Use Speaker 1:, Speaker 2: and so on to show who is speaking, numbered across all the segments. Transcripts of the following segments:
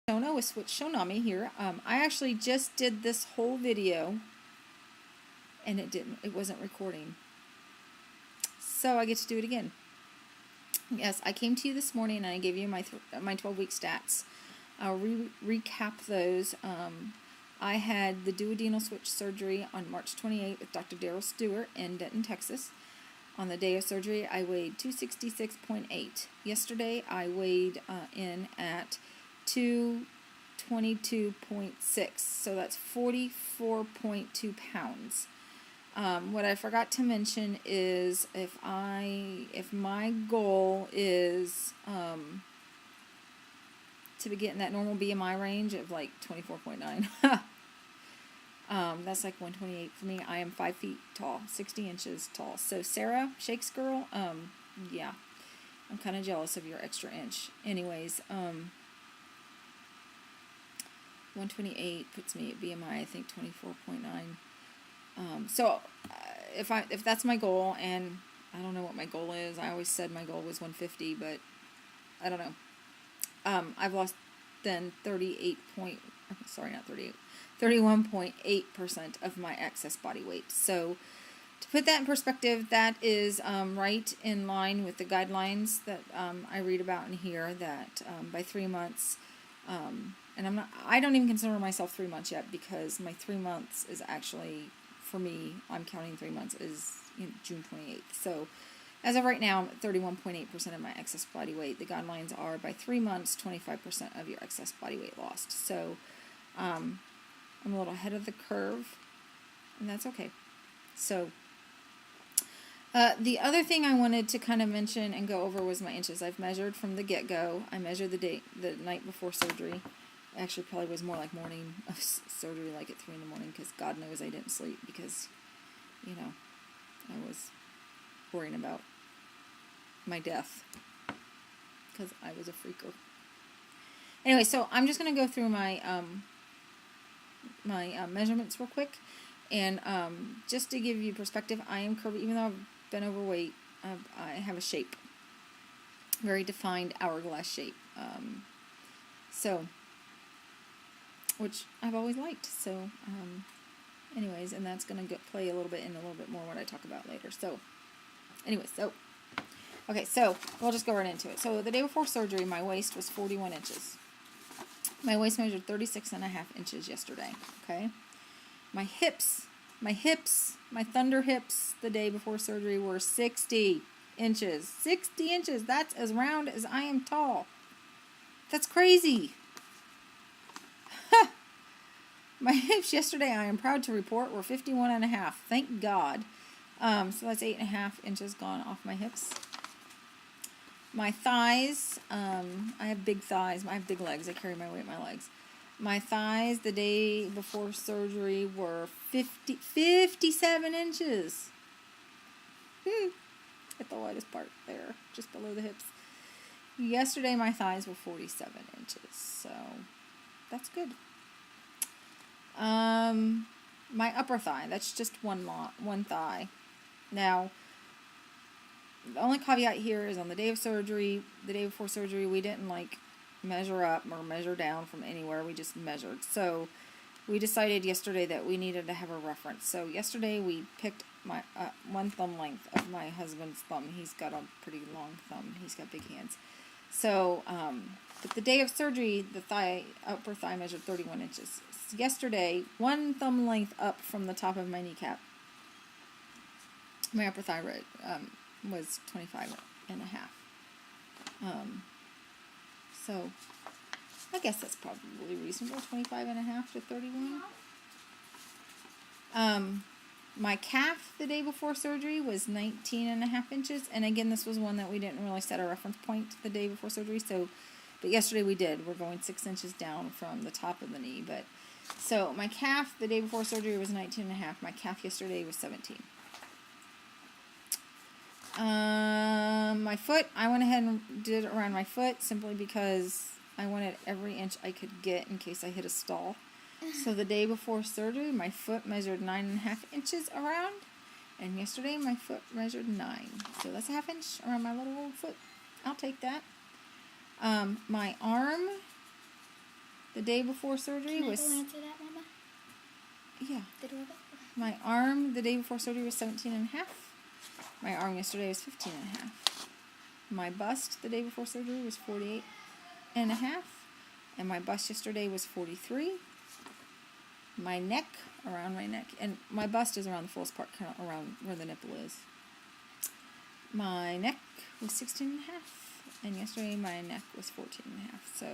Speaker 1: Shona with Switch Shonami here. I actually just did this whole video and it wasn't recording. So I get to do it again. Yes, I came to you this morning and I gave you my 12-week stats. I'll recap those. I had the duodenal switch surgery on March 28th with Dr. Daryl Stewart in Denton, Texas. On the day of surgery, I weighed 266.8. Yesterday, I weighed in at 222.6, so that's 44.2 pounds. What I forgot to mention is if my goal is to be getting that normal BMI range of like 24.9, that's like 128 for me. I am 5 feet tall, 60 inches tall. So Sarah, Shakes girl, yeah, I'm kind of jealous of your extra inch. Anyways, 128 puts me at BMI, I think 24.9. So if that's my goal, and I don't know what my goal is. I always said my goal was 150, but I don't know. I've lost then 31.8% of my excess body weight. So to put that in perspective, that is right in line with the guidelines that I read about in here, that by 3 months, and I don't even consider myself 3 months yet, because my 3 months is actually, for me, I'm counting 3 months, is June 28th. So as of right now, I'm at 31.8% of my excess body weight. The guidelines are by 3 months, 25% of your excess body weight lost. So I'm a little ahead of the curve, and that's okay. So the other thing I wanted to kind of mention and go over was my inches. I've measured from the get-go. I measured the night before surgery. Actually, probably was more like morning of surgery, like at 3 in the morning, because God knows I didn't sleep because, I was worrying about my death because I was a freaker. Anyway, so I'm just going to go through my measurements real quick, and just to give you perspective, I am curvy. Even though I've been overweight, I have a shape, very defined hourglass shape. Which I've always liked. So, anyways, and that's going to play a little bit more what I talk about later. So, anyways, okay, so we'll just go right into it. So the day before surgery, my waist was 41 inches. My waist measured 36.5 inches yesterday, okay? My thunder hips the day before surgery were 60 inches. 60 inches, that's as round as I am tall. That's crazy. My hips yesterday, I am proud to report, were 51.5. Thank God. So that's 8.5 inches gone off my hips. My thighs, I have big thighs. I have big legs. I carry my weight in my legs. My thighs the day before surgery were 57 inches. At the widest part there, just below the hips. Yesterday, my thighs were 47 inches. So that's good. My upper thigh, that's just one thigh. Now, the only caveat here is on the day of surgery, the day before surgery, we didn't measure up or measure down from anywhere. We just measured. So we decided yesterday that we needed to have a reference. So yesterday we picked my one thumb length of my husband's thumb. He's got a pretty long thumb. He's got big hands. So, but the day of surgery, the upper thigh measured 31 inches. Yesterday, one thumb length up from the top of my kneecap, my upper thigh was 25.5. So I guess that's probably reasonable, 25.5 to 31. My calf the day before surgery was 19.5 inches, and again, this was one that we didn't really set a reference point the day before surgery. So, but yesterday we did. We're going 6 inches down from the top of the knee, but. So my calf the day before surgery was 19.5. My calf yesterday was 17. My foot, I went ahead and did it around my foot simply because I wanted every inch I could get in case I hit a stall. So the day before surgery, my foot measured 9.5 inches around, and yesterday my foot measured 9. So that's a half inch around my little old foot. I'll take that. My arm the day before surgery was...
Speaker 2: Can I go answer that, Mama?
Speaker 1: Yeah.
Speaker 2: The doorbell?
Speaker 1: My arm the day before surgery was 17 and a half. My arm yesterday was 15 and a half. My bust the day before surgery was 48 and a half. And my bust yesterday was 43. My neck, around my neck, and my bust is around the fullest part, kind of around where the nipple is. My neck was 16 and a half. And yesterday my neck was 14 and a half. So,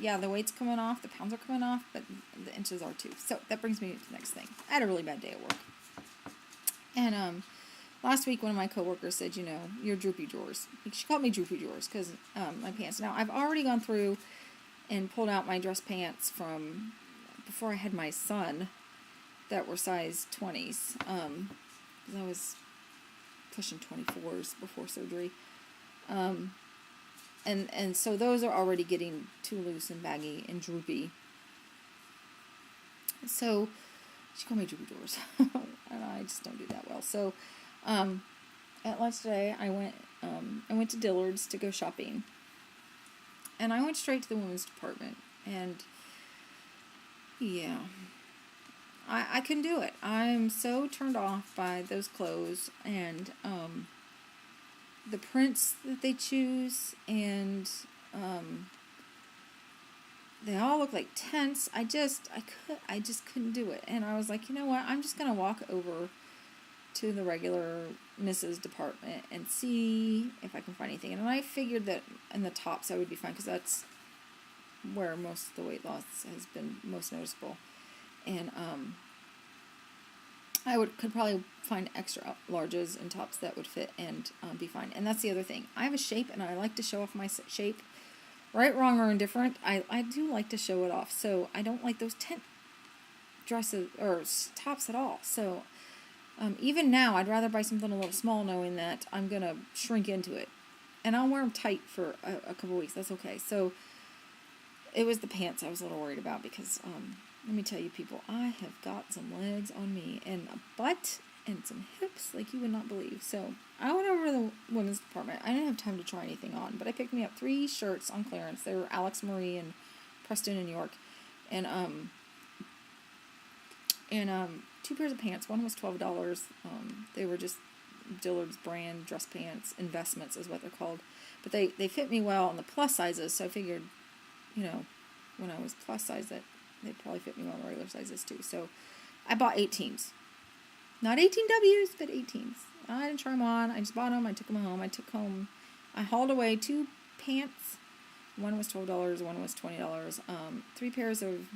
Speaker 1: yeah, the weight's coming off, the pounds are coming off, but the inches are too. So that brings me to the next thing. I had a really bad day at work. And last week one of my coworkers said, you know, you're droopy drawers. She called me droopy drawers because my pants. Now, I've already gone through and pulled out my dress pants from before I had my son that were size 20s. Because I was pushing 24s before surgery. And so those are already getting too loose and baggy and droopy. So she called me droopy drawers. And I just don't do that well. So at lunch today I went to Dillard's to go shopping. And I went straight to the women's department. And yeah, I couldn't do it. I'm so turned off by those clothes and the prints that they choose, and they all look like tents. I just couldn't do it. And I was like, you know what? I'm just gonna walk over to the regular Mrs. department and see if I can find anything. And I figured that in the tops I would be fine because that's where most of the weight loss has been most noticeable. And I could probably find extra larges and tops that would fit and be fine. And that's the other thing. I have a shape, and I like to show off my shape. Right, wrong, or indifferent, I do like to show it off. So I don't like those tent dresses or tops at all. So even now, I'd rather buy something a little small knowing that I'm going to shrink into it. And I'll wear them tight for a couple weeks. That's okay. So it was the pants I was a little worried about because... let me tell you, people, I have got some legs on me and a butt and some hips like you would not believe. So I went over to the women's department. I didn't have time to try anything on, but I picked me up 3 shirts on clearance. They were Alex Marie and Preston in New York. And 2 pairs of pants. One was $12. They were just Dillard's brand dress pants. Investments is what they're called. But they fit me well on the plus sizes, so I figured, you know, when I was plus size that they'd probably fit me well in the regular sizes too. So I bought 18s. Not 18Ws, but 18s. I didn't try them on. I just bought them. I took them home. I hauled away 2 pants. One was $12. One was $20. 3 pairs of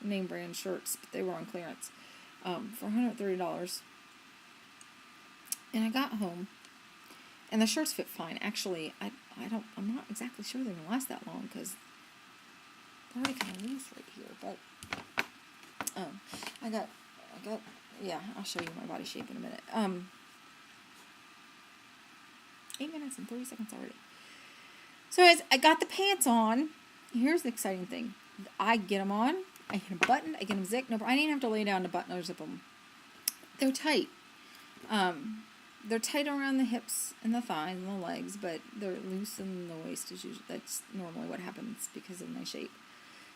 Speaker 1: name brand shirts, but they were on clearance for $130. And I got home, and the shirts fit fine. Actually, I'm not exactly sure they're gonna last that long because they're already kind of loose right here, but I got, yeah, I'll show you my body shape in a minute. 8 minutes and 30 seconds already. So as I got the pants on, here's the exciting thing. I get them on, I get them buttoned, I get them zipped. No, I didn't have to lay down to button or zip them. They're tight. They're tight around the hips and the thighs and the legs, but they're loose in the waist. That's normally what happens because of my shape.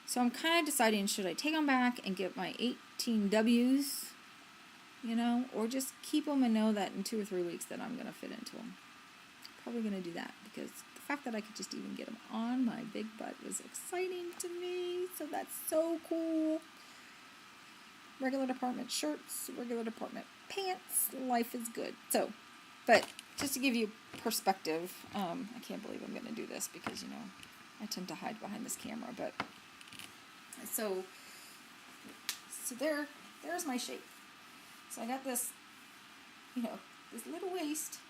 Speaker 1: So I'm kind of deciding, should I take them back and get my 18Ws, you know, or just keep them and know that in 2 or 3 weeks that I'm going to fit into them. Probably going to do that because the fact that I could just even get them on my big butt was exciting to me. So that's so cool. Regular department shirts, regular department pants. Life is good. So, but just to give you perspective, I can't believe I'm going to do this because, you know, I tend to hide behind this camera, but... So there's my shape. So I got this, you know, this little waist.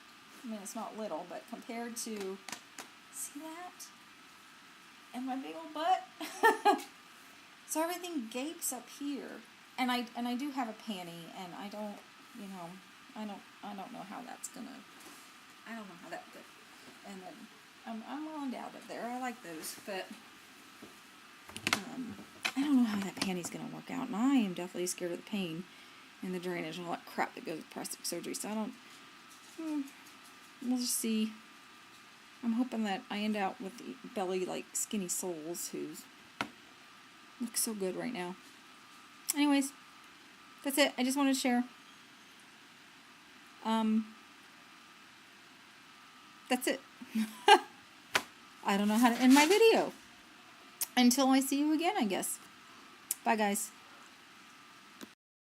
Speaker 1: I mean, it's not little, but compared to, see that? And my big old butt. So everything gapes up here. And I do have a panty, and I don't, you know, I don't know how that's gonna, I don't know how that could. And then I'm well endowed up there. I like those, but I don't know how that panty's going to work out, and I am definitely scared of the pain and the drainage and all that crap that goes with plastic surgery, so I don't, we'll just see I'm hoping that I end out with the belly like Skinny Souls, who's looks so good right now. Anyways, that's it. I just wanted to share. That's it. I don't know how to end my video. Until I see you again, I guess. Bye, guys.